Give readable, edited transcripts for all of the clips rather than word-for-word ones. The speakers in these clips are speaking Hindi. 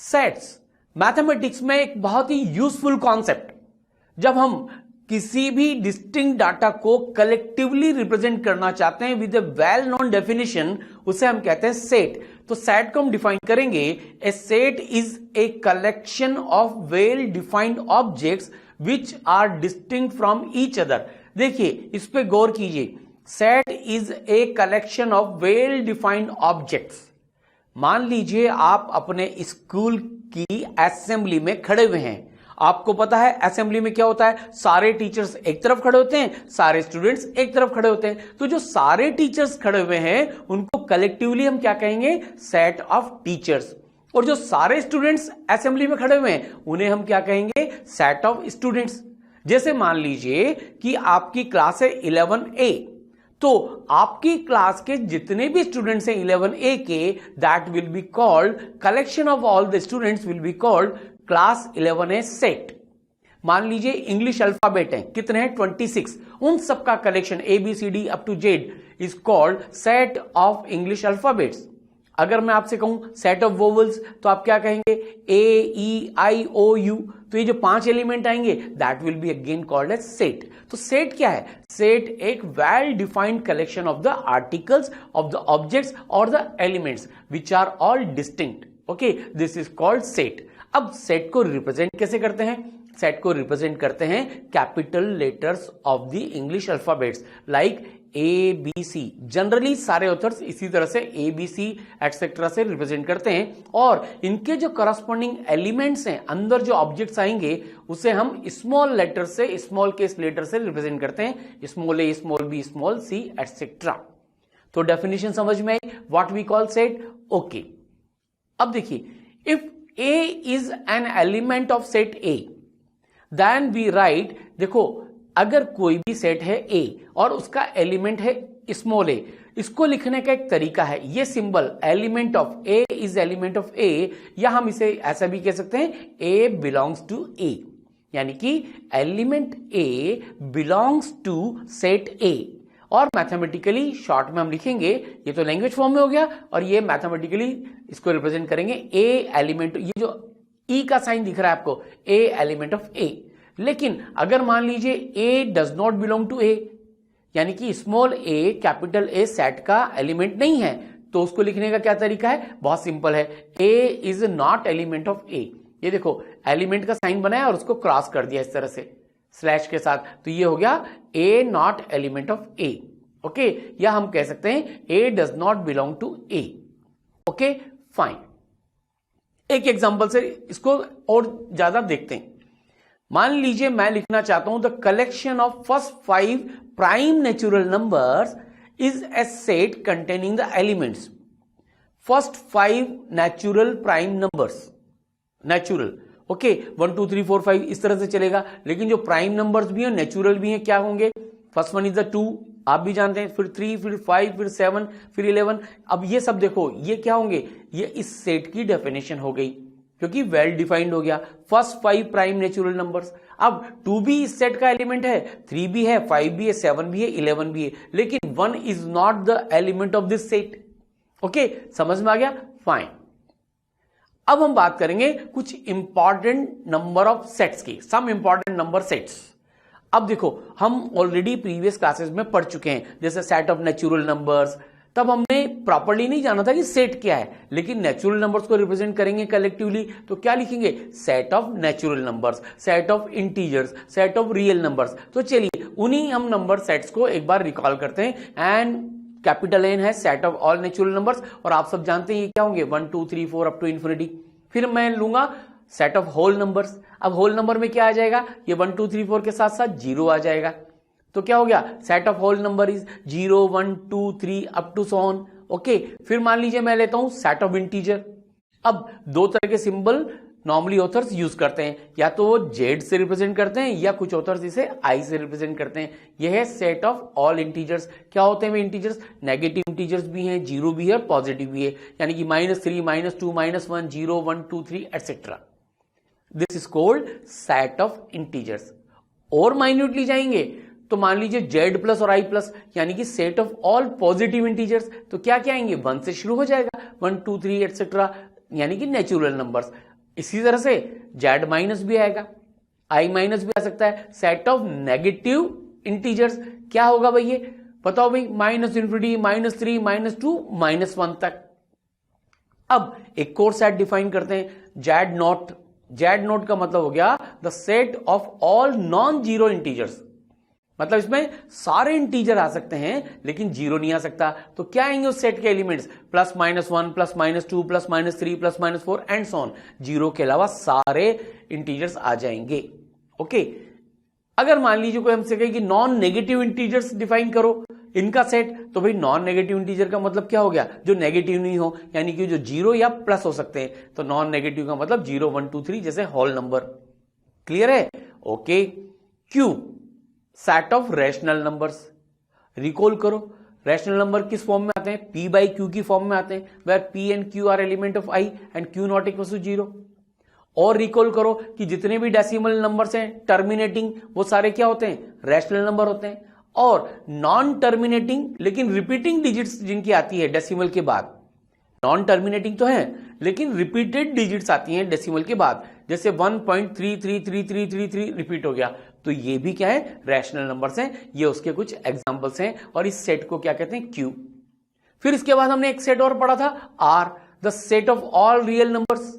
सेट्स मैथमेटिक्स में एक बहुत ही यूजफुल कॉन्सेप्ट। जब हम किसी भी डिस्टिंक्ट डाटा को कलेक्टिवली रिप्रेजेंट करना चाहते हैं with A well known definition, उसे हम कहते हैं सेट। तो सेट को हम डिफाइन करेंगे, a set is a collection of well defined objects which are distinct from each other. देखिए इस पे गौर कीजिए, set is a collection of well defined objects. मान लीजिए आप अपने स्कूल की असेंबली में खड़े हुए हैं। आपको पता है असेंबली में क्या होता है, सारे टीचर्स एक तरफ खड़े होते हैं, सारे स्टूडेंट्स एक तरफ खड़े होते हैं। तो जो सारे टीचर्स खड़े हुए हैं उनको कलेक्टिवली हम क्या कहेंगे, सेट ऑफ टीचर्स। और जो सारे स्टूडेंट्स असेंबली में खड़े हुए हैं उन्हें हम क्या कहेंगे, सेट ऑफ स्टूडेंट्स। जैसे मान लीजिए कि आपकी क्लास है 11A, तो आपकी क्लास के जितने भी स्टूडेंट्स हैं 11A के, that will be called collection of all the students will be called class 11A set. मान लीजिए इंग्लिश अल्फाबेट है, कितने हैं 26, उन सबका collection ABCD up to Z is called set of English alphabets. अगर मैं आपसे कहूं सेट ऑफ वोवल्स, तो आप क्या कहेंगे, AEIOU। तो ये जो 5 एलिमेंट आएंगे that will be again called as set. तो सेट क्या है, सेट एक well defined collection of the articles of the objects और the elements which are all distinct. Okay, this is called set. अब सेट को रिप्रेजेंट कैसे करते हैं, सेट को रिप्रेजेंट करते हैं capital letters of the English alphabets like ABC। Generally सारे ऑथर्स इसी तरह से ABC एटसेट्रा से रिप्रेजेंट करते हैं, और इनके जो करस्पॉन्डिंग एलिमेंट्स हैं, अंदर जो ऑब्जेक्ट्स आएंगे उसे हम स्मॉल लेटर से, स्मॉल केस लेटर से रिप्रेजेंट करते हैं, small a, small b, small c etcetera. तो डेफिनेशन समझ में आई, what we call set. Okay, अब देखिए, इफ A is an element of set A, then we write, देखो अगर कोई भी सेट है A और उसका एलिमेंट है स्मॉल a, इसको लिखने का एक तरीका है, ये symbol element of A is element of A, या हम इसे ऐसा भी कह सकते हैं A belongs to A, यानी कि element A belongs to set A। और मैथमेटिकली शॉर्ट में हम लिखेंगे, ये तो लैंग्वेज फॉर्म में हो गया, और ये मैथमेटिकली इसको रिप्रेजेंट करेंगे A एलिमेंट, ये जो E का साइन दिख रहा है आपको, A एलिमेंट ऑफ A। लेकिन अगर मान लीजिए A does not belong to A, यानी कि small a capital A set का एलिमेंट नहीं है, तो उसको लिखने का क्या तरीका है, बहुत सिंपल है, A is not element of A। ये देखो एलिमेंट का साइन बनाया और उसको क्रॉस कर दिया इस तरह से स्लैश के साथ, तो ये हो गया A not element of A। Okay, या हम कह सकते हैं A does not belong to A। Okay fine, एक एग्जांपल से इसको और ज्यादा देखते हैं। मान लीजिए मैं लिखना चाहता हूं the collection of first 5 prime natural numbers is a set containing the elements. First 5 natural prime numbers, natural, okay 1 2 3 4 5 इस तरह से चलेगा, लेकिन जो प्राइम नंबर्स भी हैं नेचुरल भी हैं, क्या होंगे, फर्स्ट वन इज द 2, आप भी जानते हैं, फिर 3, फिर 5, फिर 7, फिर 11। अब ये सब देखो ये क्या होंगे, ये इस सेट की डेफिनेशन हो गई, क्योंकि वेल डिफाइंड हो गया, फर्स्ट 5 प्राइम नेचुरल नंबर्स। अब 2 भी इस सेट का एलिमेंट है, 3 भी है, 5 भी है, 7 भी है, 11 भी है, लेकिन 1 is not the element of this set. Okay, समझ में आ गया, फाइन। अब हम बात करेंगे कुछ इंपॉर्टेंट नंबर ऑफ सेट्स की, सम इंपॉर्टेंट नंबर सेट्स। अब देखो हम ऑलरेडी प्रीवियस क्लासेस में पढ़ चुके हैं, जैसे सेट ऑफ नेचुरल नंबर्स, तब हमने प्रॉपर्ली नहीं जाना था कि सेट क्या है, लेकिन नेचुरल नंबर्स को रिप्रेजेंट करेंगे कलेक्टिवली, तो क्या लिखेंगे, set of natural numbers, set of integers, set of real numbers. तो चलिए उन्हीं हम नंबर सेट्स को एक बार रिकॉल करते हैं। एंड कैपिटल N है set of all natural numbers, और आप सब जानते हैं ये क्या होंगे, 1 2 3 4 अप टू इन्फिनिटी। फिर मैं लूंगा सेट ऑफ होल नंबर्स। अब होल नंबर में क्या आ जाएगा, ये 1 2 3 4 के साथ साथ 0 आ जाएगा, तो क्या हो गया, set of whole number is 0 1 2 3 up to so on. Okay, फिर मान लीजिए मैं लेता हूं सेट ऑफ इंटीजर। अब दो तरह के सिंबल नॉर्मली ऑथर्स यूज करते हैं, या तो वो जेड से रिप्रेजेंट करते हैं या कुछ ऑथर्स इसे आई से रिप्रेजेंट करते हैं। यह है सेट ऑफ ऑल इंटीजर्स। क्या होते हैं वे इंटीजर्स, नेगेटिव इंटीजर्स भी हैं, जीरो भी है और पॉजिटिव भी है, यानी कि -3 -2 -1 0 1 2 3 etcetera. This is called set of integers. और माइन्यूटली जाएंगे तो मान लीजिए जेड प्लस और आई प्लस, यानी कि set of all positive integers, तो क्या क्या आएंगे, 1 से शुरू हो जाएगा, 1 2 3 एटसेट्रा, यानी कि नेचुरल नंबर्स। इसी तरह से जेड माइनस भी आएगा, आई माइनस भी आ सकता है। सेट ऑफ नेगेटिव इंटीजर्स क्या होगा भाई, ये बताओ भाई, -∞, -3, -2, -1 तक। अब एक और सेट डिफाइन करते हैं, जेड नॉट। जेड नॉट का मतलब हो गया the set of all non zero integers, मतलब इसमें सारे इंटीजर आ सकते हैं लेकिन जीरो नहीं आ सकता। तो क्या आएंगे उस सेट के elements, +, -1, +, -2, +, -3, +, -4 and so on. Zero के अलावा सारे इंटीजर्स आ जाएंगे। ओके, अगर मान लीजिए कोई हमसे कहे कि नॉन नेगेटिव इंटीजर्स डिफाइन करो इनका सेट, तो भाई नॉन नेगेटिव इंटीजर का मतलब क्या हो गया, जो नेगेटिव नहीं हो, यानी कि जो जीरो या प्लस हो सकते हैं। तो नॉन नेगेटिव का मतलब 0, 1, 2, 3 जैसे होल नंबर। क्लियर है? Okay. Q, set of rational numbers. Recall करो, रैशनल नंबर किस फॉर्म में आते हैं, P/Q की फॉर्म में आते हैं, where P and Q are element of I and Q not equal to 0। और रिकॉल करो कि जितने भी डेसिमल नंबर्स हैं टर्मिनेटिंग, वो सारे क्या होते हैं, रैशनल नंबर होते हैं। और नॉन टर्मिनेटिंग लेकिन रिपीटिंग डिजिट्स जिनकी आती है डेसिमल के बाद, नॉन टर्मिनेटिंग तो है लेकिन रिपीटेड डिजिट्स आती हैं डेसिमल के बाद, जैसे 1.333333 रिपीट हो गया, तो ये भी क्या है, रैशनल नंबर्स हैं। ये उसके कुछ एग्जांपल्स हैं और इस सेट को क्या कहते हैं, क्यू। फिर इसके बाद हमने एक सेट और पढ़ा था, R, the set of all real numbers,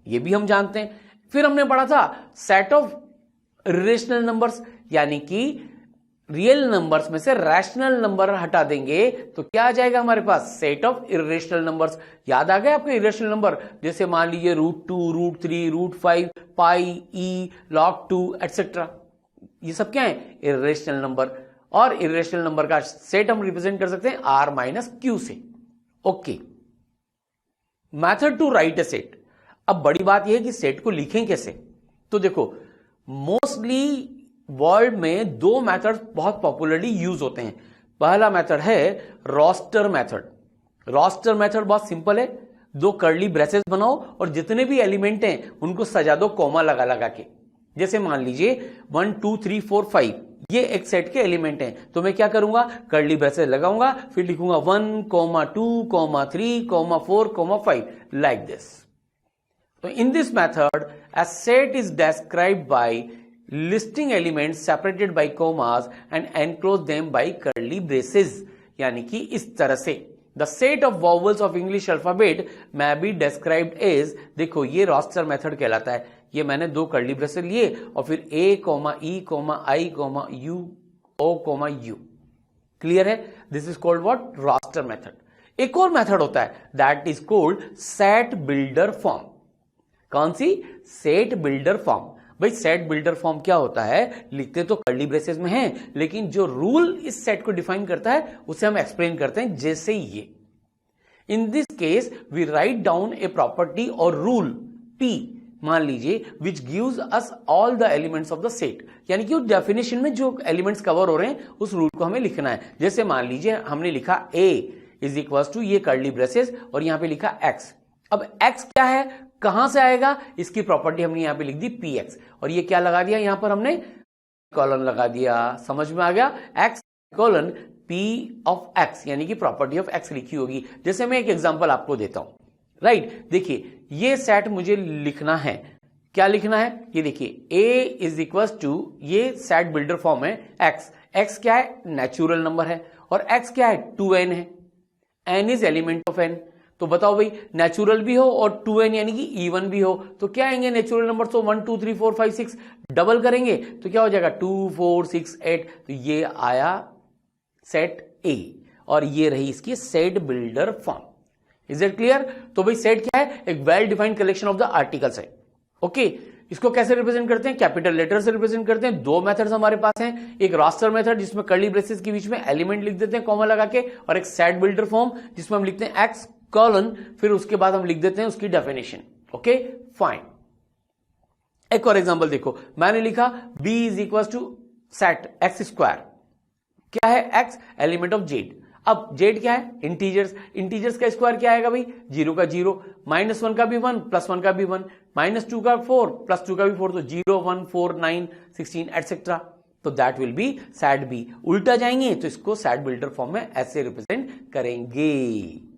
ये भी हम जानते हैं। फिर हमने पढ़ा था सेट ऑफ इर्रेशनल नंबर्स, यानी कि रियल नंबर्स में से रैशनल नंबर हटा देंगे तो क्या आ जाएगा हमारे पास, सेट ऑफ इर्रेशनल नंबर्स। याद आ गए आपके इर्रेशनल नंबर, जैसे मान लीजिए √2, √3, √5, पाई, ई, log2 एटसेट्रा, ये सब क्या है, इर्रेशनल नंबर। और इर्रेशनल नंबर का सेट हम रिप्रेजेंट कर सकते हैं R-Q से। Okay, method to write a set. अब बड़ी बात यह है कि सेट को लिखें कैसे। तो देखो, मोस्टली वर्ल्ड में दो मेथड बहुत पॉपुलरली यूज होते हैं। पहला मेथड है रोस्टर मेथड। रोस्टर मेथड बहुत सिंपल है, दो कर्ली ब्रेसेस बनाओ और जितने भी एलिमेंट हैं उनको सजा दो कोमा लगा लगा के। जैसे मान लीजिए 1, 2, 3, 4, 5 ये एक सेट के एलिमेंट हैं, तो मैं क्या करूंगा, कर्ली ब्रेसेस लगाऊंगा, फिर लिखूंगा 1, 2, 3, 4, 5 लाइक दिस। तो in this method, a set is described by listing elements separated by commas and enclose them by curly braces। यानी कि इस तरह से the set of vowels of English alphabet may be described as, देखो ये roster method कहलाता है। ये मैंने दो कर्ली ब्रेसेस लिए और फिर A, E, I, U, O, U। Clear है? This is called what, roster method। एक और मेथड होता है that is called set builder form. कौन सी, सेट बिल्डर फॉर्म। भाई सेट बिल्डर फॉर्म क्या होता है, लिखते तो कर्ली ब्रेसेस में है लेकिन जो रूल इस सेट को डिफाइन करता है उसे हम एक्सप्लेन करते हैं, जैसे ये। In this case we write down a property और रूल P, मान लीजिए, which gives us all the elements of the set, यानी कि उस डेफिनेशन में जो एलिमेंट्स कवर हो रहे हैं उस रूल को हमें लिखना है। जैसे मान लीजिए हमने लिखा A इज इक्वल टू ये कर्ली ब्रेसेस और यहां पे लिखा X। अब X क्या है, कहां से आएगा, इसकी प्रॉपर्टी हमने यहां पे लिख दी Px, और ये क्या लगा दिया, यहां पर हमने कॉलन लगा दिया। समझ में आ गया, X colon P of X, यानी कि प्रॉपर्टी ऑफ X लिखी होगी। जैसे मैं एक एग्जांपल आपको देता हूं, राइट। देखिए ये सेट मुझे लिखना है, क्या लिखना है, ये देखिए A इज इक्वल टू, ये सेट बिल्डर फॉर्म है X क्या है, नेचुरल नंबर है, और X क्या है, 2n है, n is element of n। तो बताओ भाई, नेचुरल भी हो और 2n यानी कि इवन भी हो, तो क्या आएंगे नेचुरल नंबर, तो 1, 2, 3, 4, 5, 6 डबल करेंगे तो क्या हो जाएगा, 2, 4, 6, 8। तो ये आया सेट A और ये रही इसकी set builder form. Is it clear? तो भाई सेट क्या है, एक well defined collection of the articles है। ओके, इसको कैसे रिप्रेजेंट करते हैं, कैपिटल लेटर से रिप्रेजेंट करते हैं। दो मेथड्स हमारे पास हैं, एक रोस्टर मेथड जिसमें कर्ली ब्रेसेस के बीच में एलिमेंट लिख देते हैं कॉमा लगा के, और एक सेट बिल्डर फॉर्म जिसमें हम लिखते हैं X कॉलन, फिर उसके बाद हम लिख देते हैं उसकी डेफिनेशन। Okay fine. एक और एग्जांपल देखो, मैंने लिखा B is equal to set X square, क्या है, X एलिमेंट ऑफ Z। अब Z क्या है, इंटीजर्स, इंटीजर्स का स्क्वायर क्या आएगा भाई, 0 का 0, -1 का भी 1, +1 का भी 1, -2 का 4, +2 का भी 4, तो 0, 1, 4, 9, 16 एटसेट्रा। तो that will B set B। उल्टा जाएंगे तो इसको सेट बिल्डर फॉर्म में ऐसे रिप्रेजेंट करेंगे।